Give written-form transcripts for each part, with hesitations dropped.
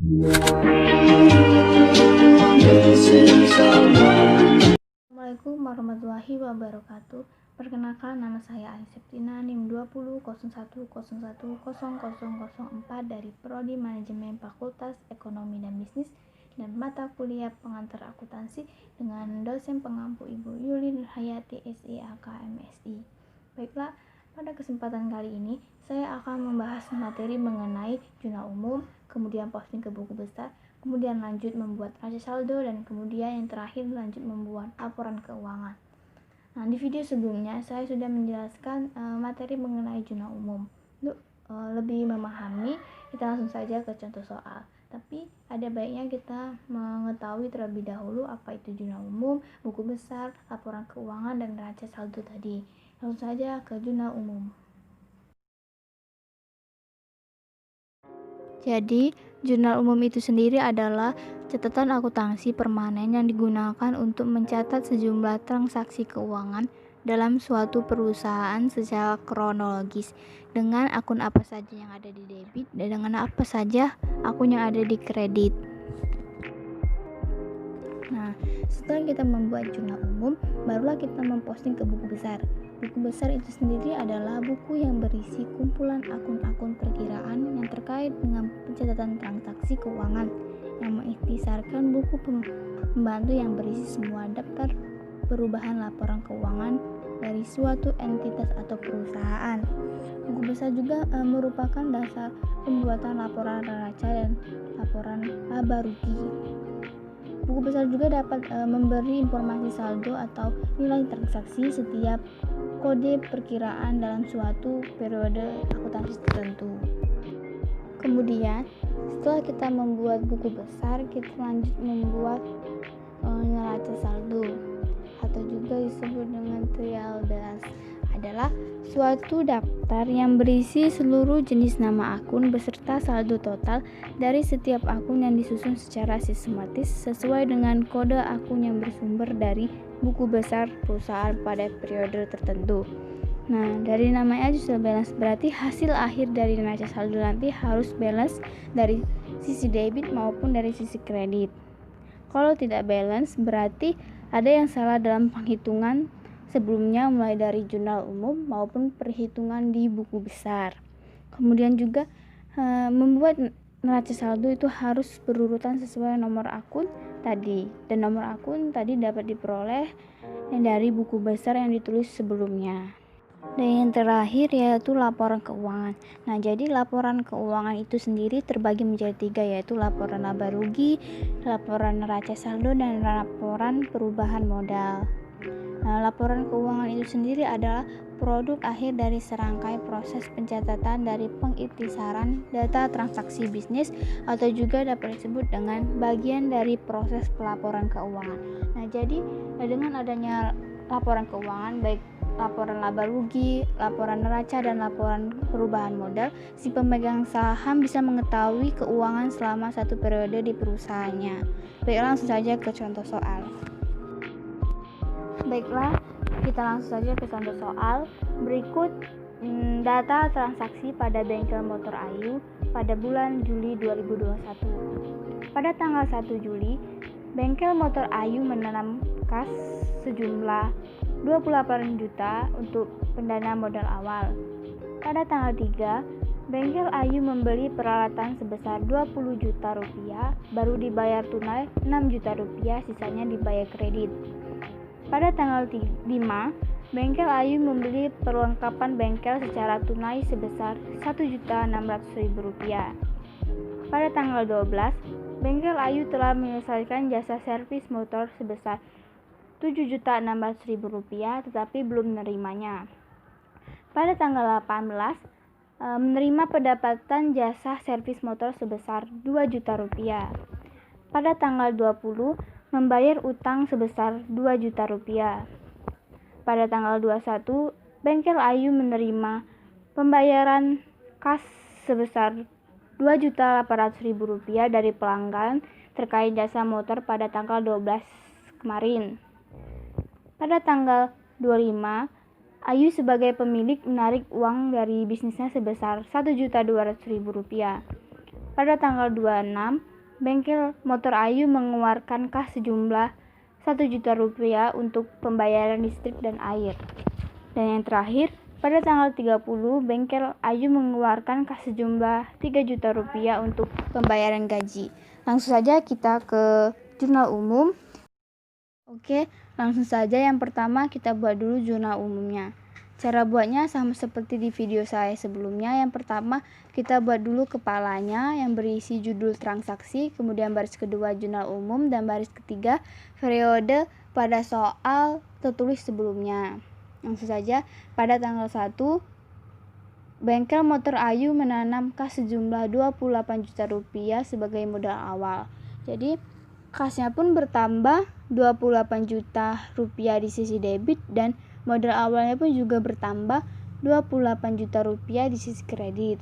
Assalamualaikum warahmatullahi wabarakatuh. Perkenalkan, nama saya Anis Septina, NIM 200101000004 dari Prodi Manajemen Fakultas Ekonomi dan Bisnis dan mata kuliah pengantar akuntansi dengan dosen pengampu Ibu Yuli Nurhayati SIAK MSI. Baiklah, pada kesempatan kali ini saya akan membahas materi mengenai jurnal umum, kemudian posting ke buku besar, kemudian lanjut membuat raca saldo, dan kemudian yang terakhir lanjut membuat laporan keuangan. Nah, di video sebelumnya saya sudah menjelaskan materi mengenai jurnal umum. Untuk lebih memahami, kita langsung saja ke contoh soal. Tapi ada baiknya kita mengetahui terlebih dahulu apa itu jurnal umum, buku besar, laporan keuangan, dan raca saldo tadi. Langsung saja ke jurnal umum. Jadi, jurnal umum itu sendiri adalah catatan akuntansi permanen yang digunakan untuk mencatat sejumlah transaksi keuangan dalam suatu perusahaan secara kronologis dengan akun apa saja yang ada di debit dan dengan apa saja akun yang ada di kredit. Nah, setelah kita membuat jurnal umum, barulah kita memposting ke buku besar. Buku besar itu sendiri adalah buku yang berisi kumpulan akun-akun perkiraan yang terkait dengan pencatatan transaksi keuangan, yang mengikhtisarkan buku pembantu yang berisi semua daftar perubahan laporan keuangan dari suatu entitas atau perusahaan. Buku besar juga merupakan dasar pembuatan laporan neraca dan laporan laba rugi. Buku besar juga dapat memberi informasi saldo atau nilai transaksi setiap kode perkiraan dalam suatu periode akuntansi tertentu. Kemudian, setelah kita membuat buku besar, kita lanjut membuat neraca saldo atau juga disebut dengan trial balance. Adalah suatu daftar yang berisi seluruh jenis nama akun beserta saldo total dari setiap akun yang disusun secara sistematis sesuai dengan kode akun yang bersumber dari buku besar perusahaan pada periode tertentu. Nah, dari namanya aja sudah balance, berarti hasil akhir dari neraca saldo nanti harus balance dari sisi debit maupun dari sisi kredit. Kalau tidak balance, berarti ada yang salah dalam penghitungan sebelumnya, mulai dari jurnal umum maupun perhitungan di buku besar. Kemudian juga membuat neraca saldo itu harus berurutan sesuai nomor akun tadi, dan nomor akun tadi dapat diperoleh dari buku besar yang ditulis sebelumnya. Dan yang terakhir yaitu laporan keuangan. Nah, jadi laporan keuangan itu sendiri terbagi menjadi 3, yaitu laporan laba rugi, laporan neraca saldo, dan laporan perubahan modal. Nah, laporan keuangan itu sendiri adalah produk akhir dari serangkai proses pencatatan dari pengikhtisaran data transaksi bisnis atau juga dapat disebut dengan bagian dari proses pelaporan keuangan. Nah, jadi dengan adanya laporan keuangan, baik laporan laba rugi, laporan neraca, dan laporan perubahan modal, si pemegang saham bisa mengetahui keuangan selama satu periode di perusahaannya. Baik, langsung saja ke contoh soal. Baiklah, kita langsung saja ke contoh soal. Berikut data transaksi pada bengkel motor Ayu pada bulan Juli 2021. Pada tanggal 1 Juli, bengkel motor Ayu menanam kas sejumlah 28 juta untuk pendana modal awal. Pada tanggal 3, bengkel Ayu membeli peralatan sebesar 20 juta rupiah, baru dibayar tunai 6 juta rupiah, sisanya dibayar kredit. Pada tanggal 5, bengkel Ayu membeli perlengkapan bengkel secara tunai sebesar Rp1.600.000. Pada tanggal 12, bengkel Ayu telah menyelesaikan jasa servis motor sebesar Rp7.600.000 tetapi belum menerimanya. Pada tanggal 18, menerima pendapatan jasa servis motor sebesar Rp2 juta. Pada tanggal 20, membayar utang sebesar Rp2 juta. Pada tanggal 21, bengkel Ayu menerima pembayaran kas sebesar Rp2.800.000 dari pelanggan terkait jasa motor pada tanggal 12 kemarin. Pada tanggal 25, Ayu sebagai pemilik menarik uang dari bisnisnya sebesar Rp1.200.000. Pada tanggal 26, Bengkel Motor Ayu mengeluarkan kas sejumlah 1 juta rupiah untuk pembayaran listrik dan air. Dan yang terakhir, pada tanggal 30, Bengkel Ayu mengeluarkan kas sejumlah 3 juta rupiah untuk pembayaran gaji. Langsung saja kita ke jurnal umum. Oke, langsung saja yang pertama kita buat dulu jurnal umumnya. Cara buatnya sama seperti di video saya sebelumnya. Yang pertama, kita buat dulu kepalanya yang berisi judul transaksi, kemudian baris kedua jurnal umum, dan baris ketiga periode pada soal tertulis sebelumnya. Langsung saja, pada tanggal 1, Bengkel Motor Ayu menanam kas sejumlah 28 juta rupiah sebagai modal awal. Jadi, kasnya pun bertambah 28 juta rupiah di sisi debit dan modal awalnya pun juga bertambah 28 juta rupiah di sisi kredit.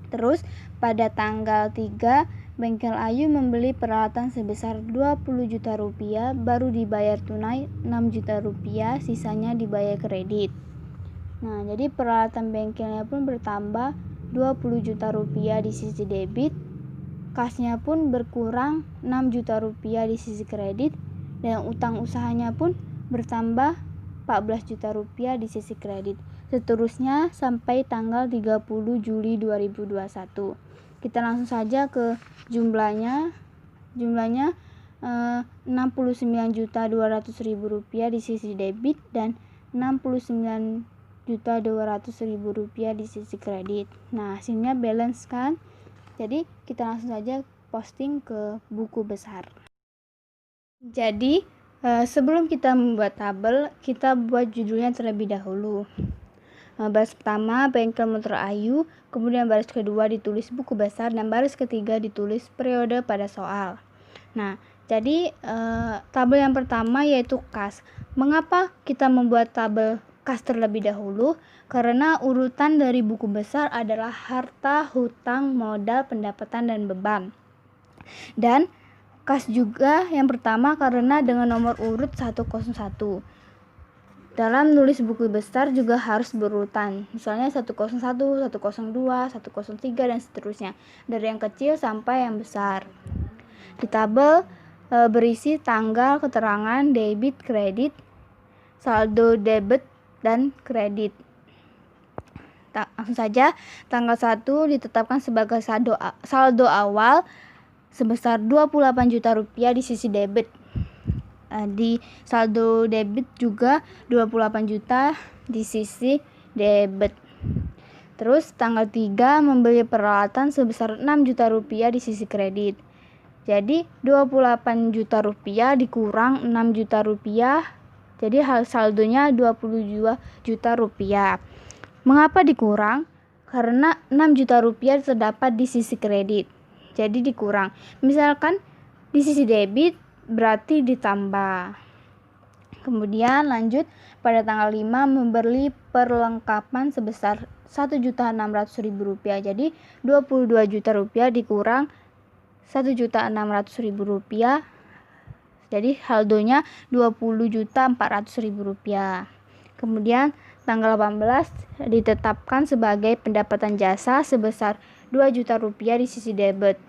Terus pada tanggal 3, Bengkel Ayu membeli peralatan sebesar 20 juta rupiah, baru dibayar tunai 6 juta rupiah, sisanya dibayar kredit. Nah, jadi peralatan bengkelnya pun bertambah 20 juta rupiah di sisi debit, kasnya pun berkurang 6 juta rupiah di sisi kredit, dan utang usahanya pun bertambah 14 juta rupiah di sisi kredit. Seterusnya sampai tanggal 30 Juli 2021. Kita langsung saja ke jumlahnya. Jumlahnya 69.200.000 rupiah di sisi debit dan 69.200.000 rupiah di sisi kredit. Nah, hasilnya balance kan? Jadi kita langsung saja posting ke buku besar. Jadi sebelum kita membuat tabel, kita buat judulnya terlebih dahulu. Baris pertama Bengkel Motor Ayu, kemudian baris kedua ditulis buku besar, dan baris ketiga ditulis periode pada soal. Nah, jadi tabel yang pertama yaitu kas. Mengapa kita membuat tabel kas terlebih dahulu? Karena urutan dari buku besar adalah harta, hutang, modal, pendapatan, dan beban. Dan kas juga yang pertama karena dengan nomor urut 101. Dalam nulis buku besar juga harus berurutan. Misalnya 101, 102, 103, dan seterusnya. Dari yang kecil sampai yang besar. Di tabel berisi tanggal, keterangan, debit, kredit, saldo debit, dan kredit. Langsung saja, tanggal 1 ditetapkan sebagai saldo awal sebesar 28 juta rupiah di sisi debit. Di saldo debit juga 28 juta di sisi debit. Terus tanggal 3 membeli peralatan sebesar 6 juta rupiah di sisi kredit. Jadi 28 juta rupiah dikurang 6 juta rupiah. Jadi saldonya 22 juta rupiah. Mengapa dikurang? Karena 6 juta rupiah terdapat di sisi kredit. Jadi dikurang. Misalkan di sisi debit berarti ditambah. Kemudian lanjut pada tanggal 5 membeli perlengkapan sebesar 1.600.000 rupiah. Jadi 22 juta rupiah dikurang 1.600.000 rupiah. Jadi saldonya 20.400.000 rupiah. Kemudian tanggal 18 ditetapkan sebagai pendapatan jasa sebesar 2 juta rupiah di sisi debit.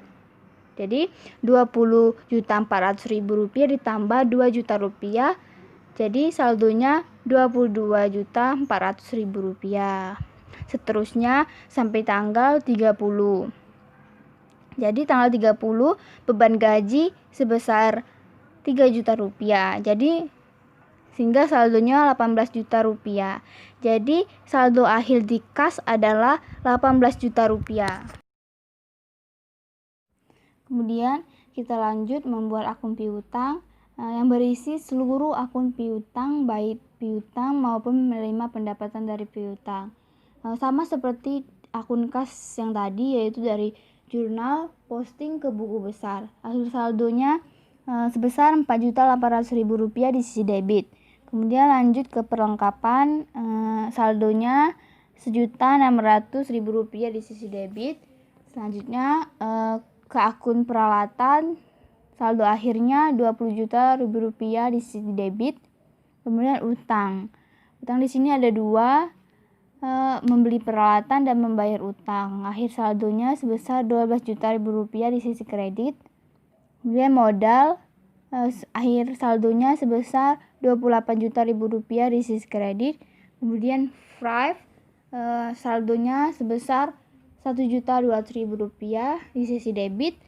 Jadi 20.400.000 rupiah ditambah 2 juta rupiah. Jadi saldonya 22.400.000 rupiah. Seterusnya sampai tanggal 30. Jadi tanggal 30 beban gaji sebesar 3 juta rupiah. Jadi sehingga saldonya 18 juta rupiah. Jadi saldo akhir di kas adalah 18 juta rupiah. Kemudian kita lanjut membuat akun piutang yang berisi seluruh akun piutang, baik piutang maupun menerima pendapatan dari piutang. Sama seperti akun kas yang tadi, yaitu dari jurnal posting ke buku besar. Akhir saldonya sebesar 4.800.000 rupiah di sisi debit. Kemudian lanjut ke perlengkapan, saldonya 1.600.000 rupiah di sisi debit. Selanjutnya ke akun peralatan, saldo akhirnya 20 juta rupiah di sisi debit. Kemudian utang di sini ada 2, membeli peralatan dan membayar utang. Akhir saldonya sebesar 12 juta rupiah di sisi kredit. Kemudian modal, akhir saldonya sebesar 28 juta rupiah di sisi kredit. Kemudian Thrive, saldonya sebesar 1.200.000 rupiah di sisi debit.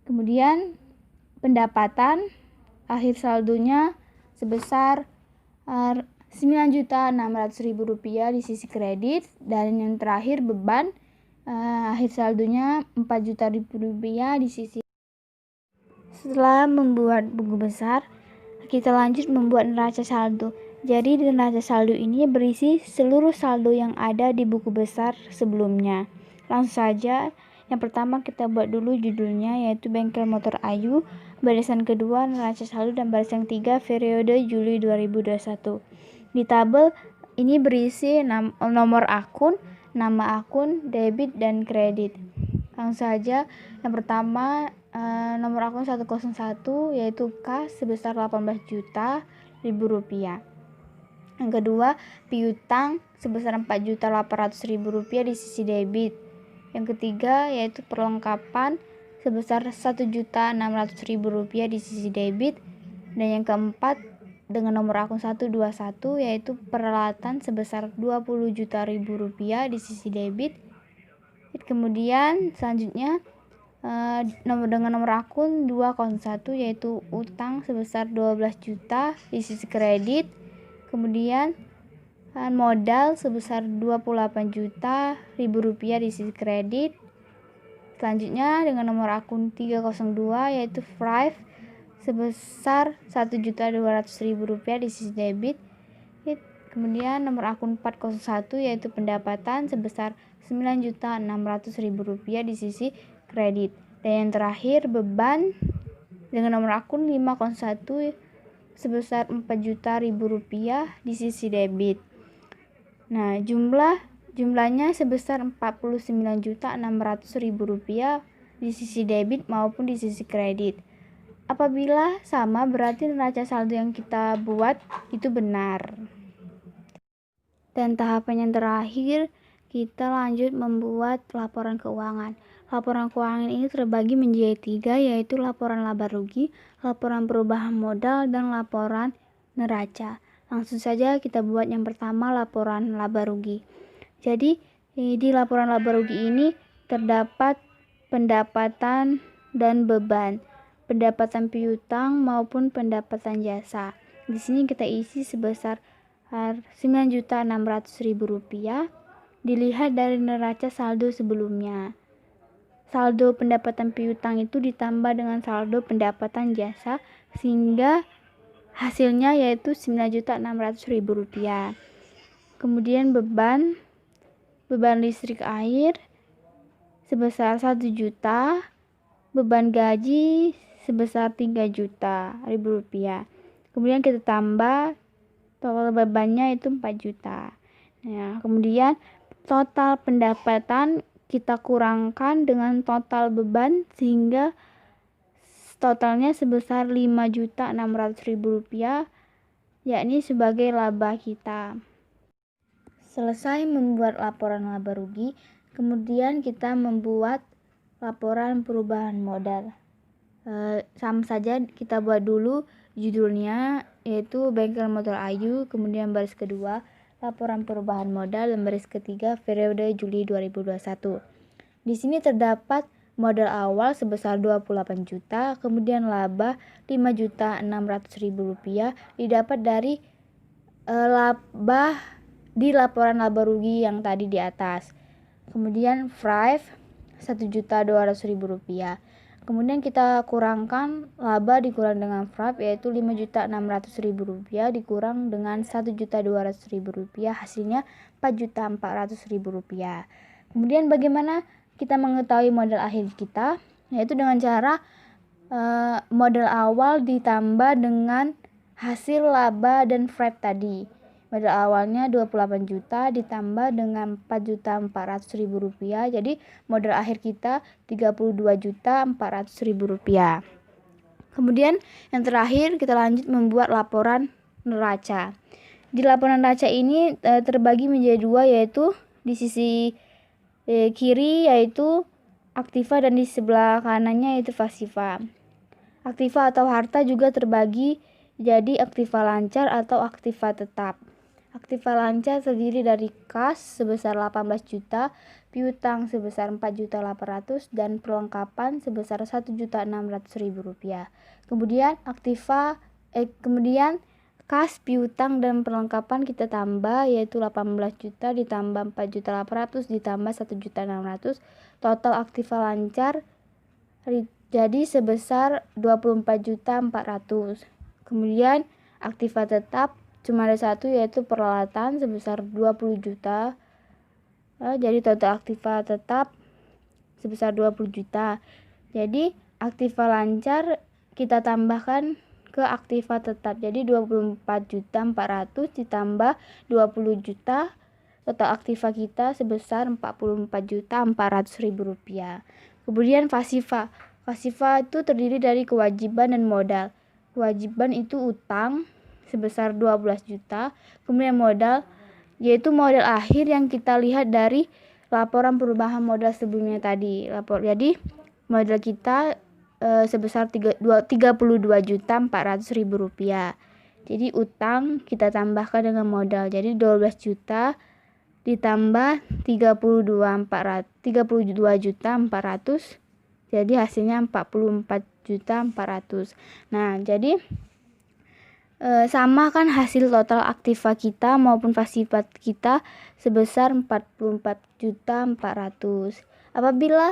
Kemudian pendapatan, akhir saldonya sebesar 9.600.000 rupiah di sisi kredit. Dan yang terakhir beban, akhir saldonya 4 juta rupiah di sisi. Setelah membuat buku besar, kita lanjut membuat neraca saldo. Jadi di neraca saldo ini berisi seluruh saldo yang ada di buku besar sebelumnya. Langsung saja, yang pertama kita buat dulu judulnya, yaitu Bengkel Motor Ayu. Barisan kedua neraca saldo dan barisan ketiga periode Juli 2021. Di tabel ini berisi nomor akun, nama akun, debit dan kredit. Langsung saja, yang pertama nomor akun 101 yaitu K sebesar 18 juta rupiah. Yang kedua, piutang sebesar 4.800.000 rupiah di sisi debit. Yang ketiga yaitu perlengkapan sebesar 1.600.000 rupiah di sisi debit. Dan yang keempat dengan nomor akun 121 yaitu peralatan sebesar 20 juta rupiah di sisi debit. Kemudian selanjutnya dengan nomor akun 201 yaitu utang sebesar 12 juta di sisi kredit. Kemudian modal sebesar 28 juta rupiah di sisi kredit. Selanjutnya dengan nomor akun 302 yaitu Thrive sebesar 1.200.000 rupiah di sisi debit. Kemudian nomor akun 401 yaitu pendapatan sebesar 9.600.000 rupiah di sisi kredit. Dan yang terakhir beban dengan nomor akun 501 sebesar 4 juta rupiah di sisi debit. Nah, jumlahnya sebesar 49.600.000 rupiah di sisi debit maupun di sisi kredit. Apabila sama, berarti neraca saldo yang kita buat itu benar. Dan tahapan yang terakhir, kita lanjut membuat laporan keuangan. Laporan keuangan ini terbagi menjadi 3, yaitu laporan laba rugi, laporan perubahan modal, dan laporan neraca. Langsung saja kita buat yang pertama, laporan laba rugi. Jadi di laporan laba rugi ini terdapat pendapatan dan beban, pendapatan piutang maupun pendapatan jasa. Di sini kita isi sebesar 9.600.000 rupiah. Dilihat dari neraca saldo sebelumnya. Saldo pendapatan piutang itu ditambah dengan saldo pendapatan jasa sehingga hasilnya yaitu 9.600.000 rupiah. Kemudian beban listrik air sebesar 1 juta, beban gaji sebesar 3 juta rupiah. Kemudian kita tambah total bebannya itu 4 juta. Nah, kemudian total pendapatan kita kurangkan dengan total beban sehingga totalnya sebesar 5.600.000 rupiah, yakni sebagai laba kita. Selesai membuat laporan laba rugi, kemudian kita membuat laporan perubahan modal. Sama saja kita buat dulu judulnya, yaitu Bengkel Motor Ayu, kemudian baris kedua laporan perubahan modal, dan baris ketiga periode Juli 2021. Di sini terdapat modal awal sebesar 28 juta, kemudian laba 5.600.000 rupiah didapat dari laba di laporan laba rugi yang tadi di atas. Kemudian Thrive 1.200.000 rupiah. Kemudian kita kurangkan laba dikurang dengan Thrive, yaitu 5.600.000 rupiah dikurang dengan 1.200.000 rupiah, hasilnya 4.400.000 rupiah. Kemudian bagaimana kita mengetahui modal akhir kita? Yaitu dengan cara modal awal ditambah dengan hasil laba dan Thrive tadi. Modal awalnya 28 juta ditambah dengan 4.400.000 rupiah. Jadi modal akhir kita 32.400.000 rupiah. Kemudian yang terakhir kita lanjut membuat laporan neraca. Di laporan neraca ini terbagi menjadi dua, yaitu di sisi kiri yaitu aktiva dan di sebelah kanannya yaitu pasiva. Aktiva atau harta juga terbagi jadi aktiva lancar atau aktiva tetap. Aktiva lancar terdiri dari kas sebesar 18 juta, piutang sebesar 4.800.000 dan perlengkapan sebesar 1.600.000 rupiah. Kemudian kas, piutang dan perlengkapan kita tambah, yaitu 18 juta ditambah 4.800.000 ditambah 1.600.000, total aktiva lancar jadi sebesar 24.400.000. Kemudian aktiva tetap cuma ada satu, yaitu peralatan sebesar 20 juta. Jadi total aktiva tetap sebesar 20 juta. Jadi aktiva lancar kita tambahkan ke aktiva tetap, jadi 24.400.000 ditambah 20 juta, total aktiva kita sebesar 44.400.000 rupiah. Kemudian pasiva itu terdiri dari kewajiban dan modal. Kewajiban itu utang sebesar 12 juta, kemudian modal yaitu modal akhir yang kita lihat dari laporan perubahan modal sebelumnya tadi. Jadi modal kita sebesar 32.400.000 rupiah. Jadi utang kita tambahkan dengan modal, jadi 12 juta ditambah 32.400.000, jadi hasilnya 44.400.000. Nah, jadi sama kan hasil total aktiva kita maupun pasiva kita sebesar 44.400.000. Apabila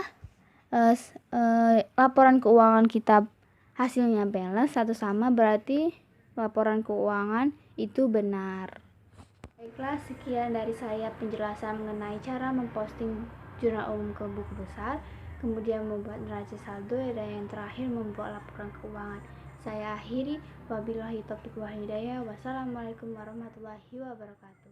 laporan keuangan kita hasilnya balance atau sama, berarti laporan keuangan itu benar. Baiklah, sekian dari saya penjelasan mengenai cara memposting jurnal umum ke buku besar, kemudian membuat neraca saldo, dan yang terakhir membuat laporan keuangan. Saya akhiri, wabillahi taufiq wal hidayah. Wassalamualaikum warahmatullahi wabarakatuh.